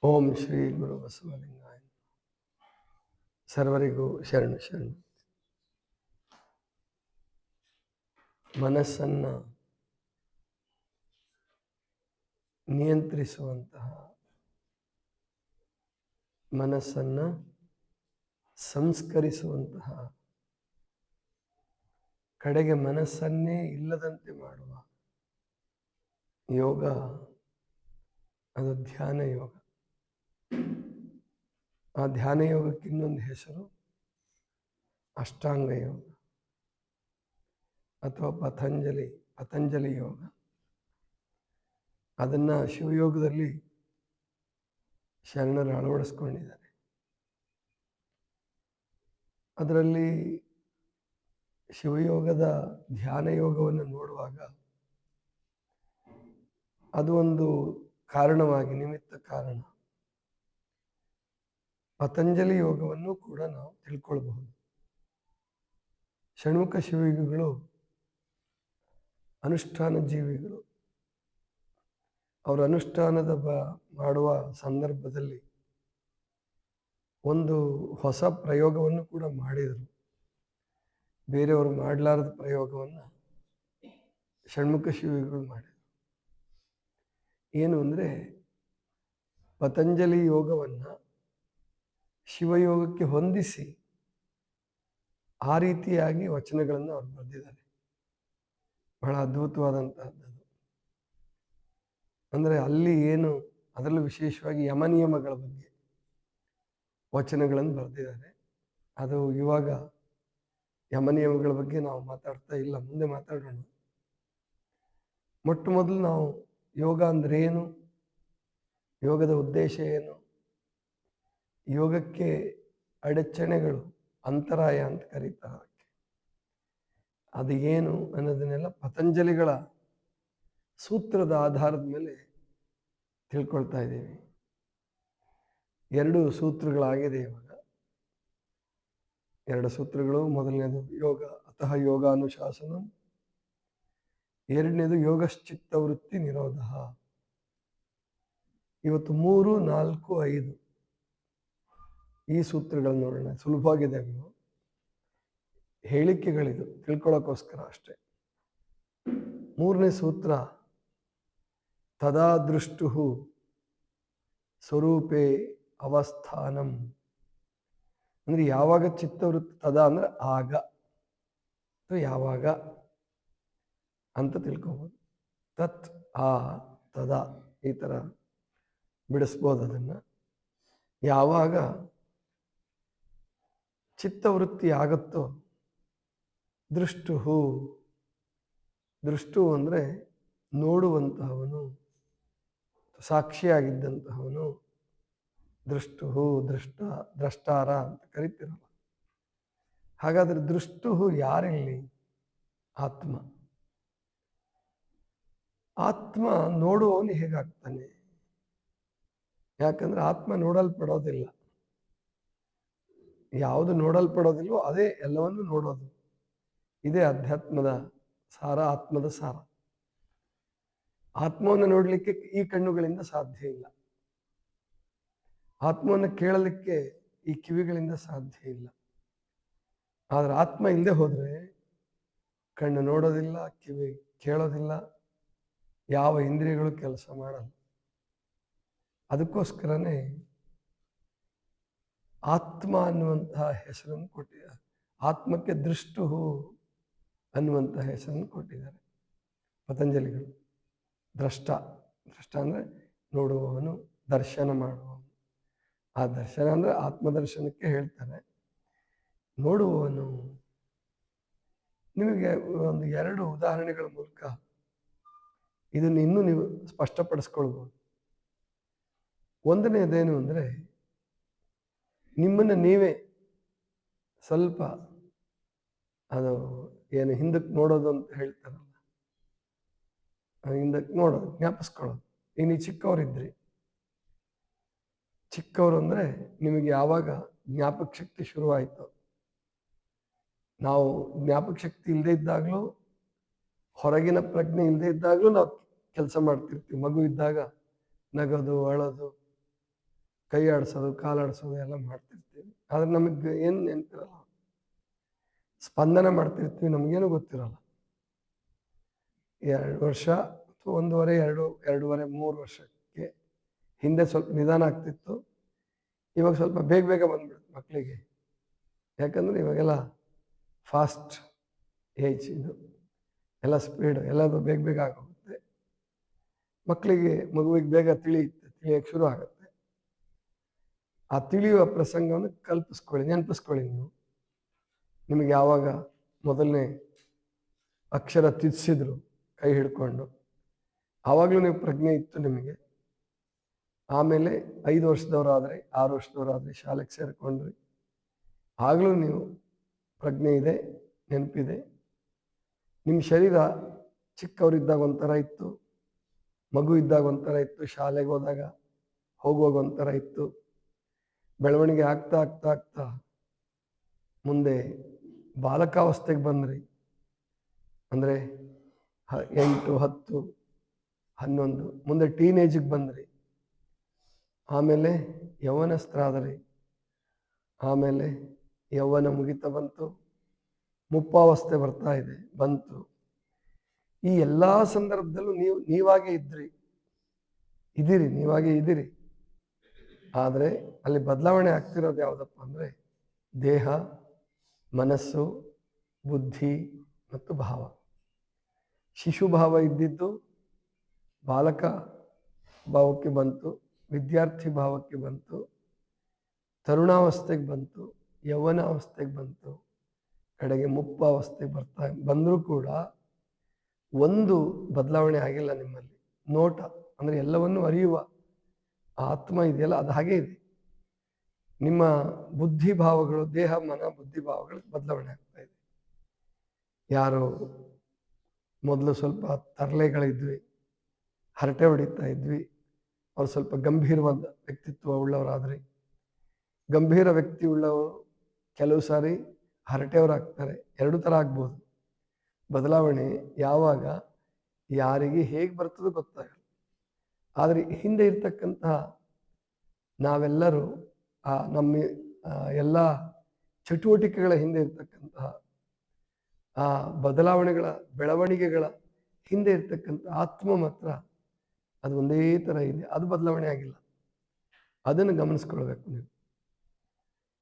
ಓಂ ಶ್ರೀ ಗುರು ಬಸವಲಿಂಗಾಯ. ಸರ್ವರಿಗೂ ಶರಣು ಶರಣು. ಮನಸ್ಸನ್ನು ನಿಯಂತ್ರಿಸುವಂತಹ, ಮನಸ್ಸನ್ನು ಸಂಸ್ಕರಿಸುವಂತಹ, ಕಡೆಗೆ ಮನಸ್ಸನ್ನೇ ಇಲ್ಲದಂತೆ ಮಾಡುವ ಯೋಗ, ಅದು ಧ್ಯಾನ ಯೋಗ. ಆ ಧ್ಯಾನ ಯೋಗಕ್ಕೆ ಇನ್ನೊಂದು ಹೆಸರು ಅಷ್ಟಾಂಗ ಯೋಗ ಅಥವಾ ಪತಂಜಲಿ ಯೋಗ. ಅದನ್ನು ಶಿವಯೋಗದಲ್ಲಿ ಶರಣರು ಅಳವಡಿಸ್ಕೊಂಡಿದ್ದಾರೆ. ಅದರಲ್ಲಿ ಶಿವಯೋಗದ ಧ್ಯಾನ ಯೋಗವನ್ನು ನೋಡುವಾಗ ಅದು ಒಂದು ಕಾರಣವಾಗಿ, ನಿಮಿತ್ತ ಕಾರಣ. ಪತಂಜಲಿ ಯೋಗವನ್ನು ಕೂಡ ನಾವು ತಿಳ್ಕೊಳ್ಬಹುದು. ಷಣ್ಮುಖ ಶಿವಯೋಗಿಗಳು ಅನುಷ್ಠಾನ ಜೀವಿಗಳು. ಅವರು ಅನುಷ್ಠಾನದ ಮಾಡುವ ಸಂದರ್ಭದಲ್ಲಿ ಒಂದು ಹೊಸ ಪ್ರಯೋಗವನ್ನು ಕೂಡ ಮಾಡಿದರು. ಬೇರೆಯವರು ಮಾಡಲಾರದ ಪ್ರಯೋಗವನ್ನು ಷಣ್ಮುಖ ಶಿವಯೋಗಿಗಳು ಮಾಡಿದರು. ಏನು ಅಂದರೆ, ಪತಂಜಲಿ ಯೋಗವನ್ನು ಶಿವಯೋಗಕ್ಕೆ ಹೊಂದಿಸಿ ಆ ರೀತಿಯಾಗಿ ವಚನಗಳನ್ನು ಅವರು ಬರೆದಿದ್ದಾರೆ. ಬಹಳ ಅದ್ಭುತವಾದಂತಹದ್ದು. ಅಂದರೆ ಅಲ್ಲಿ ಏನು, ಅದರಲ್ಲೂ ವಿಶೇಷವಾಗಿ ಯಮನಿಯಮಗಳ ಬಗ್ಗೆ ವಚನಗಳನ್ನು ಬರೆದಿದ್ದಾರೆ. ಅದು ಇವಾಗ ಯಮನಿಯಮಗಳ ಬಗ್ಗೆ ನಾವು ಮಾತಾಡ್ತಾ ಇಲ್ಲ, ಮುಂದೆ ಮಾತಾಡೋಣ. ಮೊಟ್ಟ ಮೊದಲು ನಾವು ಯೋಗ ಅಂದರೆ ಏನು, ಯೋಗದ ಉದ್ದೇಶ ಏನು, ಯೋಗಕ್ಕೆ ಅಡಚಣೆಗಳು, ಅಂತರಾಯ ಅಂತ ಕರೀತಾರೆ, ಅದು ಏನು ಅನ್ನೋದನ್ನೆಲ್ಲ ಪತಂಜಲಿಗಳ ಸೂತ್ರದ ಆಧಾರದ ಮೇಲೆ ತಿಳ್ಕೊಳ್ತಾ ಇದ್ದೀವಿ. 2 ಸೂತ್ರಗಳಾಗಿದೆ ಇವಾಗ. 2 ಸೂತ್ರಗಳು. ಮೊದಲನೇದು ಯೋಗ ಅತಃ ಯೋಗಾನುಶಾಸನ, ಎರಡನೇದು ಯೋಗಶ್ಚಿತ್ತ ವೃತ್ತಿ ನಿರೋಧ. ಇವತ್ತು 3, 4, 5 ಈ ಸೂತ್ರಗಳನ್ನು ನೋಡೋಣ. ಸುಲಭವಾಗಿದೆ, ಇವು ಹೇಳಿಕೆಗಳಿದು, ತಿಳ್ಕೊಳ್ಳೋಕ್ಕೋಸ್ಕರ ಅಷ್ಟೇ. 3ನೇ ಸೂತ್ರ ತದಾ ದೃಷ್ಟು ಸ್ವರೂಪೇ ಅವಸ್ಥಾನಂ. ಅಂದರೆ ಯಾವಾಗ ಚಿತ್ತವೃತ್ತಿ, ತದಾ ಅಂದರೆ ಆಗ, ಯಾವಾಗ ಅಂತ ತಿಳ್ಕೊಬೋದು. ತತ್ ಆ ತದಾ ಈ ಥರ ಬಿಡಿಸ್ಬೋದು ಅದನ್ನು. ಯಾವಾಗ ಚಿತ್ತವೃತ್ತಿ ಆಗುತ್ತೋ, ದೃಷ್ಟು ಅಂದರೆ ನೋಡುವಂತಹವನು, ಸಾಕ್ಷಿಯಾಗಿದ್ದಂತಹವನು, ದ್ರಷ್ಟಾರ ಅಂತ ಕರಿತೀರಲ್ಲ. ಹಾಗಾದ್ರೆ ಯಾರಿಲ್ಲಿ? ಆತ್ಮ ನೋಡುವವನು ಹೇಗಾಗ್ತಾನೆ? ಯಾಕಂದ್ರೆ ಆತ್ಮ ನೋಡಲ್ಪಡೋದಿಲ್ಲ. ಯಾವುದು ನೋಡಲ್ಪಡೋದಿಲ್ವೋ ಅದೇ ಎಲ್ಲವನ್ನು ನೋಡೋದು. ಇದೇ ಅಧ್ಯಾತ್ಮದ ಸಾರ, ಆತ್ಮದ ಸಾರ. ಆತ್ಮವನ್ನು ನೋಡಲಿಕ್ಕೆ ಈ ಕಣ್ಣುಗಳಿಂದ ಸಾಧ್ಯ ಇಲ್ಲ. ಆತ್ಮವನ್ನು ಕೇಳಲಿಕ್ಕೆ ಈ ಕಿವಿಗಳಿಂದ ಸಾಧ್ಯ ಇಲ್ಲ. ಆದರೆ ಆತ್ಮ ಇಲ್ಲದೆ ಹೋದರೆ ಕಣ್ಣು ನೋಡೋದಿಲ್ಲ, ಕಿವಿ ಕೇಳೋದಿಲ್ಲ, ಯಾವ ಇಂದ್ರಿಯಗಳು ಕೆಲಸ ಮಾಡಲ್ಲ. ಅದಕ್ಕೋಸ್ಕರನೇ ಆತ್ಮ ಅನ್ನುವಂತಹ ಹೆಸರನ್ನು ಕೊಟ್ಟಿದ್ದಾರೆ. ಆತ್ಮಕ್ಕೆ ದೃಷ್ಟು ಅನ್ನುವಂತಹ ಹೆಸರನ್ನು ಕೊಟ್ಟಿದ್ದಾರೆ ಪತಂಜಲಿಗಳು. ದ್ರಷ್ಟ ಅಂದರೆ ನೋಡುವವನು, ದರ್ಶನ ಮಾಡುವವನು. ಆ ದರ್ಶನ ಅಂದರೆ ಆತ್ಮದರ್ಶನಕ್ಕೆ ಹೇಳ್ತಾರೆ. ನೋಡುವವನು. ನಿಮಗೆ ಒಂದು 2 ಉದಾಹರಣೆಗಳ ಮೂಲಕ ಇದನ್ನು ಇನ್ನೂ ನೀವು ಸ್ಪಷ್ಟಪಡಿಸ್ಕೊಳ್ಬೋದು. ಒಂದನೇದೇನು ಅಂದರೆ, ನಿಮ್ಮನ್ನು ನೀವೇ ಸ್ವಲ್ಪ ಅದು ಏನು ಹಿಂದಕ್ಕೆ ನೋಡೋದು ಅಂತ ಹೇಳ್ತಾರಲ್ಲ, ಹಿಂದಕ್ಕೆ ನೋಡೋದು, ಜ್ಞಾಪಿಸ್ಕೊಳ್ಳೋದು. ಈಗ ನೀವು ಚಿಕ್ಕವರು ಅಂದರೆ ನಿಮಗೆ ಯಾವಾಗ ಜ್ಞಾಪಕ ಶಕ್ತಿ ಶುರುವಾಯಿತು. ನಾವು ಜ್ಞಾಪಕ ಶಕ್ತಿ ಇಲ್ಲದೆ ಇದ್ದಾಗಲೂ, ಹೊರಗಿನ ಪ್ರಜ್ಞೆ ಇಲ್ಲದೆ ಇದ್ದಾಗಲೂ ನಾವು ಕೆಲಸ ಮಾಡ್ತಿರ್ತೀವಿ. ಮಗು ಇದ್ದಾಗ ನಗೋದು, ಅಳೋದು, ಕೈ ಆಡಿಸೋದು ಕಾಲಾಡಿಸೋದು ಎಲ್ಲ ಮಾಡ್ತಿರ್ತೀವಿ. ಆದರೆ ನಮಗೆ ಏನು ನೆನಪಿರಲ್ಲ. ಸ್ಪಂದನ ಮಾಡ್ತಿರ್ತೀವಿ, ನಮಗೇನು ಗೊತ್ತಿರಲ್ಲ. 2 ವರ್ಷ ಅಥವಾ 1.5, 2, 2.5, 3 ವರ್ಷಕ್ಕೆ ಹಿಂದೆ ಸ್ವಲ್ಪ ನಿಧಾನ ಆಗ್ತಿತ್ತು. ಇವಾಗ ಸ್ವಲ್ಪ ಬೇಗ ಬೇಗ ಬಂದ್ಬಿಡುತ್ತೆ ಮಕ್ಕಳಿಗೆ. ಯಾಕಂದರೆ ಇವಾಗೆಲ್ಲ ಫಾಸ್ಟ್ ಏಜ್, ಇದು ಎಲ್ಲ ಸ್ಪೀಡ್, ಎಲ್ಲದು ಬೇಗ ಬೇಗ ಆಗೋಗುತ್ತೆ. ಮಗುವಿಗೆ ಬೇಗ ತಿಳಿಯಕ್ಕೆ ಶುರು ಆಗುತ್ತೆ. ಆ ತಿಳಿಯುವ ಪ್ರಸಂಗವನ್ನು ನೆನಪಿಸ್ಕೊಳ್ಳಿ ನೀವು. ನಿಮಗೆ ಯಾವಾಗ ಮೊದಲನೇ ಅಕ್ಷರ ತಿದ್ಸಿದ್ರು ಕೈ ಹಿಡ್ಕೊಂಡು, ಆವಾಗಲೂ ನೀವು ಪ್ರಜ್ಞೆ ಇತ್ತು ನಿಮಗೆ. ಆಮೇಲೆ 5 ವರ್ಷದವರಾದರೆ 6 ವರ್ಷದವರಾದರೆ ಶಾಲೆಗೆ ಸೇರಿಕೊಂಡ್ರಿ, ಆಗಲೂ ನೀವು ಪ್ರಜ್ಞೆ ಇದೆ, ನೆನಪಿದೆ. ನಿಮ್ಮ ಶರೀರ ಚಿಕ್ಕವರಿದ್ದಾಗ ಒಂಥರ ಇತ್ತು, ಮಗು ಇದ್ದಾಗ ಒಂಥರ ಇತ್ತು, ಶಾಲೆಗೆ ಹೋಗುವಾಗ ಒಂಥರ ಇತ್ತು. ಬೆಳವಣಿಗೆ ಆಗ್ತಾ ಆಗ್ತಾ ಆಗ್ತಾ ಮುಂದೆ ಬಾಲಕಾವಸ್ಥೆಗೆ ಬಂದ್ರಿ. ಅಂದರೆ 8, 10, 11 ಮುಂದೆ ಟೀನೇಜಿಗೆ ಬಂದ್ರಿ. ಆಮೇಲೆ ಯೌವನಸ್ಥರಾದ್ರಿ. ಆಮೇಲೆ ಯೌವನ ಮುಗಿತಾ ಬಂತು, ಮುಪ್ಪಾವಸ್ಥೆ ಬರ್ತಾ ಬಂತು. ಈ ಎಲ್ಲ ಸಂದರ್ಭದಲ್ಲೂ ನೀವಾಗೇ ಇದ್ದೀರಿ. ಆದರೆ ಅಲ್ಲಿ ಬದಲಾವಣೆ ಆಗ್ತಿರೋದು ಯಾವುದಪ್ಪ ಅಂದರೆ ದೇಹ, ಮನಸ್ಸು, ಬುದ್ಧಿ ಮತ್ತು ಭಾವ. ಶಿಶುಭಾವ ಇದ್ದಿದ್ದು ಬಾಲಕ ಭಾವಕ್ಕೆ ಬಂತು, ವಿದ್ಯಾರ್ಥಿ ಭಾವಕ್ಕೆ ಬಂತು, ತರುಣಾವಸ್ಥೆಗೆ ಬಂತು, ಯೌವನಾವಸ್ಥೆಗೆ ಬಂತು, ಕಡೆಗೆ ಮುಪ್ಪಾವಸ್ಥೆಗೆ ಬಂದರೂ ಕೂಡ ಒಂದು ಬದಲಾವಣೆ ಆಗಿಲ್ಲ ನಿಮ್ಮಲ್ಲಿ. ನೋಟ ಅಂದರೆ ಎಲ್ಲವನ್ನೂ ಅರಿಯುವ ಆತ್ಮ ಇದೆಯಲ್ಲ, ಅದು ಹಾಗೇ ಇದೆ. ನಿಮ್ಮ ಬುದ್ಧಿಭಾವಗಳು, ದೇಹ, ಮನ, ಬುದ್ಧಿಭಾವಗಳು ಬದಲಾವಣೆ ಆಗ್ತಾ ಇದೆ. ಯಾರು ಮೊದಲು ಸ್ವಲ್ಪ ತರಲೆಗಳಿದ್ವಿ, ಹರಟೆ ಹೊಡಿತಾ ಇದ್ವಿ, ಅವ್ರು ಸ್ವಲ್ಪ ಗಂಭೀರವಾದ ವ್ಯಕ್ತಿತ್ವ ಉಳ್ಳವರಾದ್ರಿ. ಗಂಭೀರ ವ್ಯಕ್ತಿ ಉಳ್ಳವರು ಕೆಲವು ಸಾರಿ ಹರಟೆಯವರಾಗ್ತಾರೆ. 2 ಥರ ಆಗ್ಬೋದು. ಬದಲಾವಣೆ ಯಾವಾಗ ಯಾರಿಗೆ ಹೇಗೆ ಬರ್ತದೋ ಗೊತ್ತಾಗಲ್ಲ. ಆದರೆ ಹಿಂದೆ ಇರ್ತಕ್ಕಂತಹ ನಾವೆಲ್ಲರೂ ನಮ್ಮ ಎಲ್ಲ ಚಟುವಟಿಕೆಗಳ ಹಿಂದೆ ಇರ್ತಕ್ಕಂತಹ ಆ ಬೆಳವಣಿಗೆಗಳ ಹಿಂದೆ ಇರ್ತಕ್ಕಂಥ ಆತ್ಮ ಮಾತ್ರ ಅದು ಒಂದೇ ಥರ ಇದೆ. ಅದು ಬದಲಾವಣೆ ಆಗಿಲ್ಲ. ಅದನ್ನು ಗಮನಿಸ್ಕೊಳ್ಬೇಕು ನೀವು.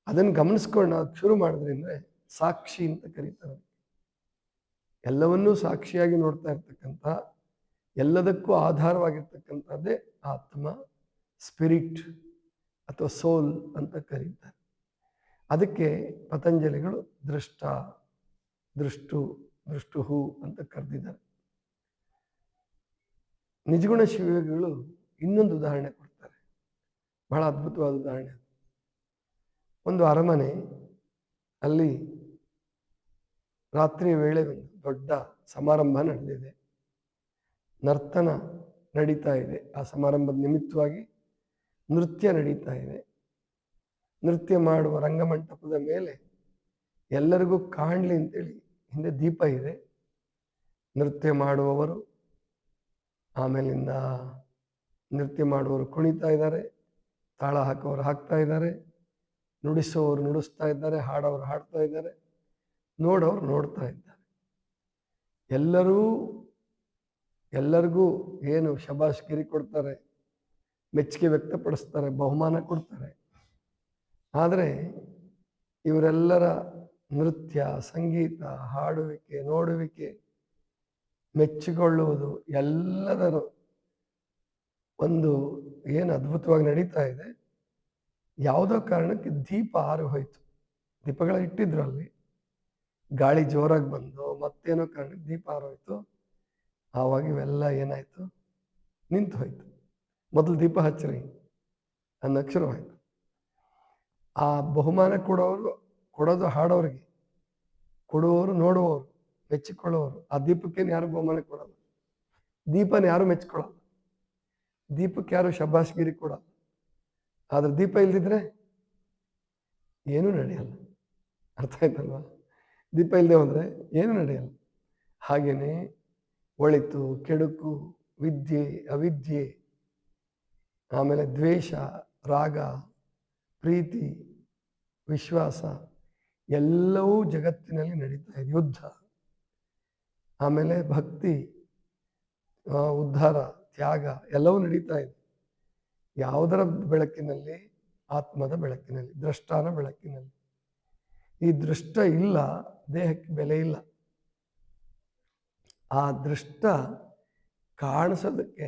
ಅದನ್ನು ಗಮನಿಸ್ಕೊಂಡು ನಾವು ಶುರು ಮಾಡಿದ್ರಿ ಅಂದರೆ ಸಾಕ್ಷಿ ಅಂತ ಕರೀತಾರೆ. ಎಲ್ಲವನ್ನೂ ಸಾಕ್ಷಿಯಾಗಿ ನೋಡ್ತಾ ಇರ್ತಕ್ಕಂಥ, ಎಲ್ಲದಕ್ಕೂ ಆಧಾರವಾಗಿರ್ತಕ್ಕಂಥದ್ದೇ ಆತ್ಮ, ಸ್ಪಿರಿಟ್ ಅಥವಾ ಸೋಲ್ ಅಂತ ಕರೀತಾರೆ. ಅದಕ್ಕೆ ಪತಂಜಲಿಗಳು ದೃಷ್ಟುಹು ಅಂತ ಕರೆದಿದ್ದಾರೆ. ನಿಜಗುಣ ಶಿವಯೋಗಿಗಳು ಇನ್ನೊಂದು ಉದಾಹರಣೆ ಕೊಡ್ತಾರೆ, ಬಹಳ ಅದ್ಭುತವಾದ ಉದಾಹರಣೆ. ಒಂದು ಅರಮನೆ, ಅಲ್ಲಿ ರಾತ್ರಿ ವೇಳೆ ಒಂದು ದೊಡ್ಡ ಸಮಾರಂಭ ನಡೆದಿದೆ. ನರ್ತನ ನಡೀತಾ ಇದೆ. ಆ ಸಮಾರಂಭದ ನಿಮಿತ್ತವಾಗಿ ನೃತ್ಯ ನಡೀತಾ ಇದೆ. ನೃತ್ಯ ಮಾಡುವ ರಂಗಮಂಟಪದ ಮೇಲೆ ಎಲ್ಲರಿಗೂ ಕಾಣಲಿ ಅಂತೇಳಿ ಹಿಂದೆ ದೀಪ ಇದೆ. ನೃತ್ಯ ಮಾಡುವವರು, ಆಮೇಲಿಂದ ನೃತ್ಯ ಮಾಡುವವರು ಕುಣಿತಾ ಇದ್ದಾರೆ, ತಾಳ ಹಾಕೋರು ಹಾಕ್ತಾ ಇದ್ದಾರೆ, ನುಡಿಸೋರು ನುಡಿಸ್ತಾ ಇದ್ದಾರೆ, ಹಾಡೋರು ಹಾಡ್ತಾ ಇದ್ದಾರೆ, ನೋಡೋರು ನೋಡ್ತಾ ಇದ್ದಾರೆ. ಎಲ್ಲರಿಗೂ ಏನು ಶಬಾಷ್ಗಿರಿ ಕೊಡ್ತಾರೆ, ಮೆಚ್ಚುಗೆ ವ್ಯಕ್ತಪಡಿಸ್ತಾರೆ, ಬಹುಮಾನ ಕೊಡ್ತಾರೆ. ಆದರೆ ಇವರೆಲ್ಲರ ನೃತ್ಯ, ಸಂಗೀತ, ಹಾಡುವಿಕೆ, ನೋಡುವಿಕೆ, ಮೆಚ್ಚಿಕೊಳ್ಳುವುದು ಎಲ್ಲದರ ಒಂದು ಏನು ಅದ್ಭುತವಾಗಿ ನಡೀತಾ ಇದೆ. ಯಾವುದೋ ಕಾರಣಕ್ಕೆ ದೀಪ ಆರಿ ಹೋಯ್ತು. ದೀಪಗಳ ಇಟ್ಟಿದ್ರು ಅಲ್ಲಿ, ಗಾಳಿ ಜೋರಾಗಿ ಬಂದು ಮತ್ತೇನೋ ಕಾರಣಕ್ಕೆ ದೀಪ ಆರೋಯ್ತು. ಆವಾಗ ಇವೆಲ್ಲ ಏನಾಯ್ತು, ನಿಂತು ಹೋಯ್ತು. ಮೊದಲು ದೀಪ ಹಚ್ಚ್ರಿ ಅನ್ನೋಕ್ಕೆ ಶುರುವಾಯ್ತು. ಆ ಬಹುಮಾನ ಕೊಡೋದು ಹಾಡೋರಿಗೆ, ಕೊಡುವವರು ನೋಡುವವರು, ಮೆಚ್ಚಿಕೊಳ್ಳುವವರು. ಆ ದೀಪಕ್ಕೇನು ಯಾರು ಬಹುಮಾನ ಕೊಡಲ್ಲ, ದೀಪನ ಯಾರು ಮೆಚ್ಚಿಕೊಳ್ಳಲ್ಲ, ದೀಪಕ್ಕೆ ಯಾರು ಶಬಾಷ್ಗಿರಿ ಕೊಡಲ್ಲ. ಆದ್ರೆ ದೀಪ ಇಲ್ದಿದ್ರೆ ಏನೂ ನಡೆಯಲ್ಲ. ಅರ್ಥ ಆಯ್ತಲ್ವಾ? ದೀಪ ಇಲ್ಲದೆ ಹೋದ್ರೆ ಏನೂ ನಡೆಯಲ್ಲ. ಹಾಗೇನೆ ಒಳಿತು ಕೆಡುಕು, ವಿದ್ಯೆ ಅವಿದ್ಯೆ, ಆಮೇಲೆ ದ್ವೇಷ ರಾಗ, ಪ್ರೀತಿ, ವಿಶ್ವಾಸ ಎಲ್ಲವೂ ಜಗತ್ತಿನಲ್ಲಿ ನಡೀತಾ ಇದೆ. ಯುದ್ಧ, ಆಮೇಲೆ ಭಕ್ತಿ, ಉದ್ಧಾರ, ತ್ಯಾಗ ಎಲ್ಲವೂ ನಡೀತಾ ಇದೆ. ಯಾವುದರ ಬೆಳಕಿನಲ್ಲಿ? ಆತ್ಮದ ಬೆಳಕಿನಲ್ಲಿ, ದೃಷ್ಟಾನ ಬೆಳಕಿನಲ್ಲಿ. ಈ ದೃಷ್ಟ ಇಲ್ಲ, ದೇಹಕ್ಕೆ ಬೆಲೆ ಇಲ್ಲ. ಆ ದೃಷ್ಟ ಕಾಣಿಸೋದಕ್ಕೆ,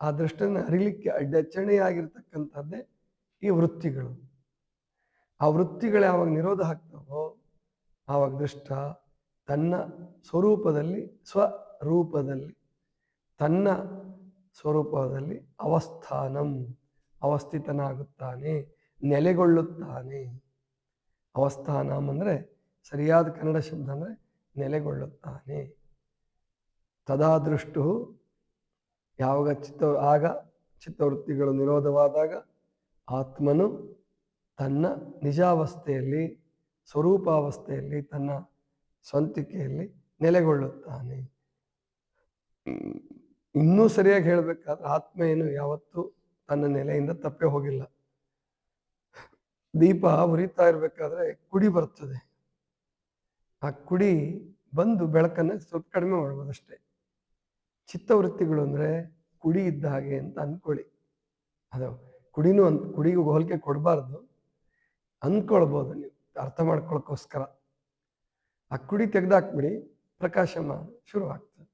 ಆ ದೃಷ್ಟನ ಅರಿಲಿಕ್ಕೆ ಅಡಚಣೆಯಾಗಿರ್ತಕ್ಕಂಥದ್ದೇ ಈ ವೃತ್ತಿಗಳು. ಆ ವೃತ್ತಿಗಳು ಯಾವಾಗ ನಿರೋಧ ಆಗ್ತಾವೋ ಆವಾಗ ದೃಷ್ಟ ತನ್ನ ಸ್ವರೂಪದಲ್ಲಿ, ಸ್ವರೂಪದಲ್ಲಿ, ತನ್ನ ಸ್ವರೂಪದಲ್ಲಿ ಅವಸ್ಥಿತನಾಗುತ್ತಾನೆ, ನೆಲೆಗೊಳ್ಳುತ್ತಾನೆ. ಅವಸ್ಥಾನಂ ಅಂದರೆ ಸರಿಯಾದ ಕನ್ನಡ ಶಬ್ದ ಅಂದರೆ ನೆಲೆಗೊಳ್ಳುತ್ತಾನೆ. ತದಾ ದೃಷ್ಟು, ಯಾವಾಗ ಚಿತ್ತವೃತ್ತಿಗಳು ನಿರೋಧವಾದಾಗ ಆತ್ಮನು ತನ್ನ ನಿಜಾವಸ್ಥೆಯಲ್ಲಿ, ಸ್ವರೂಪಾವಸ್ಥೆಯಲ್ಲಿ, ತನ್ನ ಸ್ವಂತಿಕೆಯಲ್ಲಿ ನೆಲೆಗೊಳ್ಳುತ್ತಾನೆ. ಇನ್ನೂ ಸರಿಯಾಗಿ ಹೇಳಬೇಕಾದ್ರೆ ಆತ್ಮ ಏನು ಯಾವತ್ತೂ ತನ್ನ ನೆಲೆಯಿಂದ ತಪ್ಪೇ ಹೋಗಿಲ್ಲ. ದೀಪ ಉರಿತಾ ಇರಬೇಕಾದ್ರೆ ಕುಡಿ ಬರ್ತದೆ. ಆ ಕುಡಿ ಬಂದು ಬೆಳಕನ್ನು ಸ್ವಲ್ಪ ಕಡಿಮೆ ಮಾಡ್ಬೋದಷ್ಟೇ. ಚಿತ್ತವೃತ್ತಿಗಳು ಅಂದರೆ ಕುಡಿ ಇದ್ದ ಹಾಗೆ ಅಂತ ಅಂದ್ಕೊಳ್ಳಿ. ಅದು ಕುಡಿಗೂ ಹೋಲಿಕೆ ಕೊಡಬಾರ್ದು, ಅಂದ್ಕೊಳ್ಬೋದು ನೀವು ಅರ್ಥ ಮಾಡ್ಕೊಳಕ್ಕೋಸ್ಕರ. ಆ ಕುಡಿ ತೆಗೆದಾಕ್ಬಿಡಿ, ಪ್ರಕಾಶಮಾನ ಶುರುವಾಗ್ತದೆ.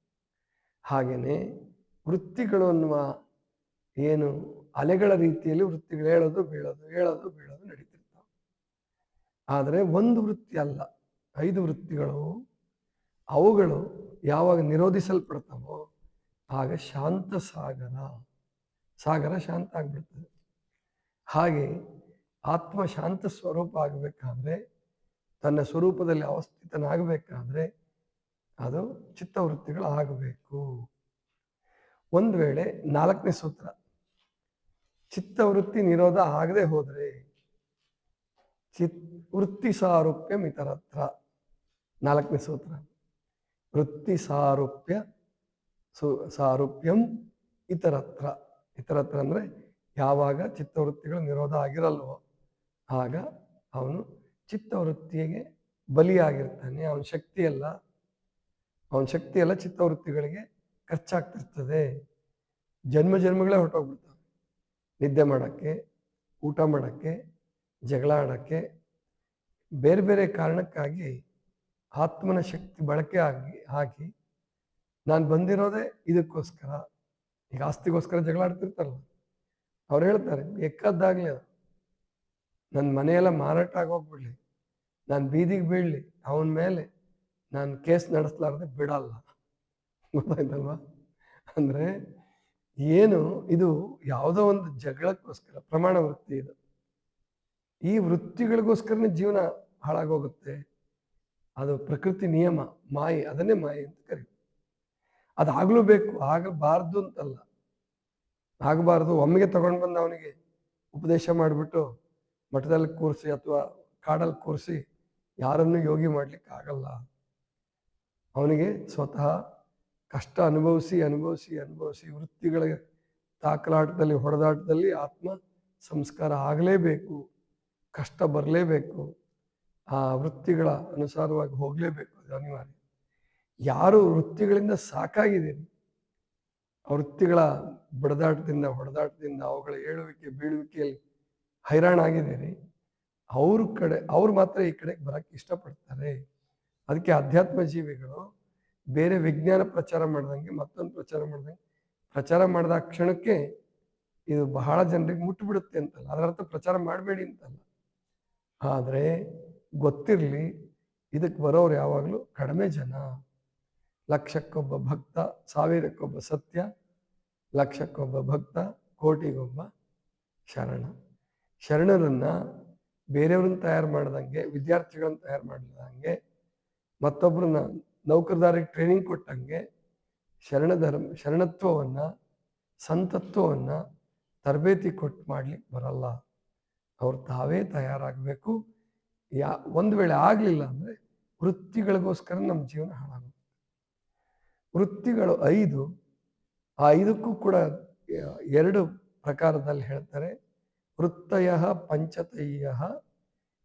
ಹಾಗೆಯೇ ವೃತ್ತಿಗಳು ಅನ್ನುವ ಏನು ಅಲೆಗಳ ರೀತಿಯಲ್ಲಿ ವೃತ್ತಿಗಳು ಹೇಳೋದು ಬೀಳೋದು ನಡೀತಿರ್ತಾವೆ. ಆದರೆ ಒಂದು ವೃತ್ತಿ ಅಲ್ಲ, 5 ವೃತ್ತಿಗಳು. ಅವುಗಳು ಯಾವಾಗ ನಿರೋಧಿಸಲ್ಪಡ್ತಾವೋ ಆಗ ಶಾಂತ ಸಾಗರ ಶಾಂತ ಆಗ್ಬಿಡ್ತದೆ. ಹಾಗೆ ಆತ್ಮ ಶಾಂತ ಸ್ವರೂಪ ಆಗಬೇಕಾದ್ರೆ, ತನ್ನ ಸ್ವರೂಪದಲ್ಲಿ ಅವಸ್ಥಿತನಾಗಬೇಕಾದ್ರೆ ಅದು ಚಿತ್ತವೃತ್ತಿಗಳು ಆಗಬೇಕು. ಒಂದು ವೇಳೆ 4ನೇ ಸೂತ್ರ, ಚಿತ್ತವೃತ್ತಿ ನಿರೋಧ ಆಗದೆ ಹೋದರೆ ವೃತ್ತಿ ಸಾರೂಪ್ಯಂ ಇತರತ್ರ. 4ನೇ ಸೂತ್ರ, ವೃತ್ತಿ ಸಾರೂಪ್ಯಂ ಇತರತ್ರ. ಇತರತ್ರ ಅಂದರೆ ಯಾವಾಗ ಚಿತ್ತವೃತ್ತಿಗಳು ನಿರೋಧ ಆಗಿರಲ್ವೋ ಆಗ ಅವನು ಚಿತ್ತವೃತ್ತಿಗೆ ಬಲಿಯಾಗಿರ್ತಾನೆ. ಅವನ ಶಕ್ತಿ ಎಲ್ಲ ಚಿತ್ತವೃತ್ತಿಗಳಿಗೆ ಖರ್ಚಾಗ್ತಿರ್ತದೆ. ಜನ್ಮಗಳೇ ಹೊರಟೋಗ್ಬಿಡ್ತಾವೆ. ನಿದ್ದೆ ಮಾಡೋಕ್ಕೆ, ಊಟ ಮಾಡೋಕ್ಕೆ, ಜಗಳ ಆಡೋಕ್ಕೆ, ಬೇರೆ ಬೇರೆ ಕಾರಣಕ್ಕಾಗಿ ಆತ್ಮನ ಶಕ್ತಿ ಬಳಕೆ ಆಗಿ ನಾನು ಬಂದಿರೋದೇ ಇದಕ್ಕೋಸ್ಕರ. ಈಗ ಆಸ್ತಿಗೋಸ್ಕರ ಜಗಳ ಆಡ್ತಿರ್ತಾರಲ್ಲ, ಅವ್ರು ಹೇಳ್ತಾರೆ ಎಕ್ಕದ್ದಾಗಲಿ ಅದು, ನನ್ನ ಮನೆಯೆಲ್ಲ ಮಾರಾಟ ಆಗೋಗ್ಬಿಡ್ಲಿ, ನಾನು ಬೀದಿಗೆ ಬೀಳಲಿ, ಅವನ ಮೇಲೆ ನಾನು ಕೇಸ್ ನಡೆಸಲಾರ್ದೆ ಬಿಡಲ್ಲ. ಗೊತ್ತಾಯ್ತಲ್ವಾ? ಅಂದರೆ ಏನು ಇದು ಯಾವುದೋ ಒಂದು ಜಗಳಕ್ಕೋಸ್ಕರ ಪ್ರಮಾಣ ವೃತ್ತಿ ಇದು. ಈ ವೃತ್ತಿಗಳಿಗೋಸ್ಕರನೇ ಜೀವನ ಹಾಳಾಗೋಗುತ್ತೆ. ಅದು ಪ್ರಕೃತಿ ನಿಯಮ, ಮಾಯೆ. ಅದನ್ನೇ ಮಾಯೆ ಅಂತ ಕರೀತೀವಿ. ಅದಾಗಲೂ ಬೇಕು, ಆಗಬಾರ್ದು ಅಂತಲ್ಲ. ಆಗಬಾರ್ದು ಒಮ್ಮೆಗೆ ತಗೊಂಡು ಬಂದು ಅವನಿಗೆ ಉಪದೇಶ ಮಾಡಿಬಿಟ್ಟು ಮಠದಲ್ಲಿ ಕೂರಿಸಿ ಅಥವಾ ಕಾಡಲ್ಲಿ ಕೂರಿಸಿ ಯಾರನ್ನು ಯೋಗಿ ಮಾಡ್ಲಿಕ್ಕೆ ಆಗಲ್ಲ. ಅವನಿಗೆ ಸ್ವತಃ ಕಷ್ಟ ಅನುಭವಿಸಿ ವೃತ್ತಿಗಳ ತಾಕಲಾಟದಲ್ಲಿ, ಹೊಡೆದಾಟದಲ್ಲಿ ಆತ್ಮ ಸಂಸ್ಕಾರ ಆಗಲೇಬೇಕು, ಕಷ್ಟ ಬರಲೇಬೇಕು, ಆ ವೃತ್ತಿಗಳ ಅನುಸಾರವಾಗಿ ಹೋಗಲೇಬೇಕು, ಅದು ಅನಿವಾರ್ಯ. ಯಾರು ವೃತ್ತಿಗಳಿಂದ ಸಾಕಾಗಿದ್ದೀರಿ, ಆ ವೃತ್ತಿಗಳ ಹೊಡೆದಾಟದಿಂದ ಅವುಗಳ ಏಳುವಿಕೆ ಬೀಳುವಿಕೆಯಲ್ಲಿ ಹೈರಾಣಾಗಿದ್ದೀರಿ, ಅವ್ರು ಮಾತ್ರ ಈ ಕಡೆಗೆ ಬರೋಕ್ಕೆ ಇಷ್ಟಪಡ್ತಾರೆ. ಅದಕ್ಕೆ ಅಧ್ಯಾತ್ಮ ಜೀವಿಗಳು ಬೇರೆ ವಿಜ್ಞಾನ ಪ್ರಚಾರ ಮಾಡ್ದಂಗೆ, ಮತ್ತೊಂದು ಪ್ರಚಾರ ಮಾಡಿದ ಕ್ಷಣಕ್ಕೆ ಇದು ಬಹಳ ಜನರಿಗೆ ಮುಟ್ಟುಬಿಡುತ್ತೆ ಅಂತಲ್ಲ, ಅದರರ್ಥ ಪ್ರಚಾರ ಮಾಡಬೇಡಿ ಅಂತಲ್ಲ. ಆದರೆ ಗೊತ್ತಿರಲಿ, ಇದಕ್ಕೆ ಬರೋರು ಯಾವಾಗಲೂ ಕಡಿಮೆ ಜನ. ಲಕ್ಷಕ್ಕೊಬ್ಬ ಭಕ್ತ, 1000ಕ್ಕೊಬ್ಬ ಸತ್ಯ, ಲಕ್ಷಕ್ಕೊಬ್ಬ ಭಕ್ತ, ಕೋಟಿಗೊಬ್ಬ ಶರಣ. ಶರಣರನ್ನು ಬೇರೆಯವ್ರನ್ನ ತಯಾರು ಮಾಡ್ದಂಗೆ, ವಿದ್ಯಾರ್ಥಿಗಳನ್ನ ತಯಾರು ಮಾಡಿದಂಗೆ, ಮತ್ತೊಬ್ಬರನ್ನ ನೌಕರದಾರಿಗೆ ಟ್ರೈನಿಂಗ್ ಕೊಟ್ಟಂಗೆ ಶರಣತ್ವವನ್ನು, ಸಂತತ್ವವನ್ನು ತರಬೇತಿ ಕೊಟ್ಟು ಮಾಡ್ಲಿಕ್ಕೆ ಬರಲ್ಲ. ಅವ್ರು ತಾವೇ ತಯಾರಾಗಬೇಕು. ಒಂದು ವೇಳೆ ಆಗಲಿಲ್ಲ ಅಂದರೆ ವೃತ್ತಿಗಳಿಗೋಸ್ಕರ ನಮ್ಮ ಜೀವನ ಹಾಳಾಗುತ್ತೆ. ವೃತ್ತಿಗಳು 5ಕ್ಕೂ ಕೂಡ 2 ಪ್ರಕಾರದಲ್ಲಿ ಹೇಳ್ತಾರೆ. ವೃತ್ತಯ ಪಂಚತಯ್ಯ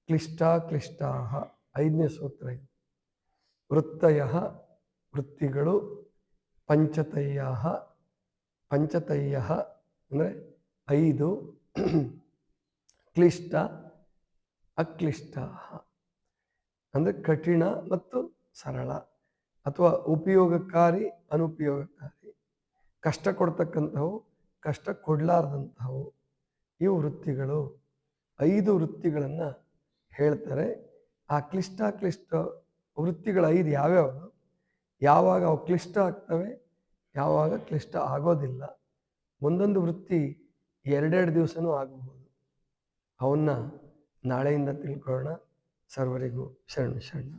ಕ್ಲಿಷ್ಟಾ 5ನೇ ಸೂತ್ರ ಇದು. ವೃತ್ತಯ ವೃತ್ತಿಗಳು, ಪಂಚತಯ್ಯ ಅಂದರೆ 5, ಕ್ಲಿಷ್ಟ ಅಕ್ಲಿಷ್ಟ ಅಂದರೆ ಕಠಿಣ ಮತ್ತು ಸರಳ, ಅಥವಾ ಉಪಯೋಗಕಾರಿ ಅನುಪಯೋಗಕಾರಿ, ಕಷ್ಟ ಕೊಡ್ತಕ್ಕಂಥವು ಕಷ್ಟ ಕೊಡಲಾರ್ದಂಥವು. ಇವು ವೃತ್ತಿಗಳು. 5 ವೃತ್ತಿಗಳನ್ನು ಹೇಳ್ತಾರೆ. ಆ ಕ್ಲಿಷ್ಟ ವೃತ್ತಿಗಳು 5 ಯಾವ್ಯಾವು, ಯಾವಾಗ ಅವು ಕ್ಲಿಷ್ಟ ಆಗ್ತವೆ, ಯಾವಾಗ ಕ್ಲಿಷ್ಟ ಆಗೋದಿಲ್ಲ. ಒಂದೊಂದು ವೃತ್ತಿ 2 ದಿವಸನೂ ಆಗಬಹುದು. ಅವನ್ನ ನಾಳೆಯಿಂದ ತಿಳ್ಕೊಳ್ಳೋಣ. ಸರ್ವರಿಗೂ ಶರಣ.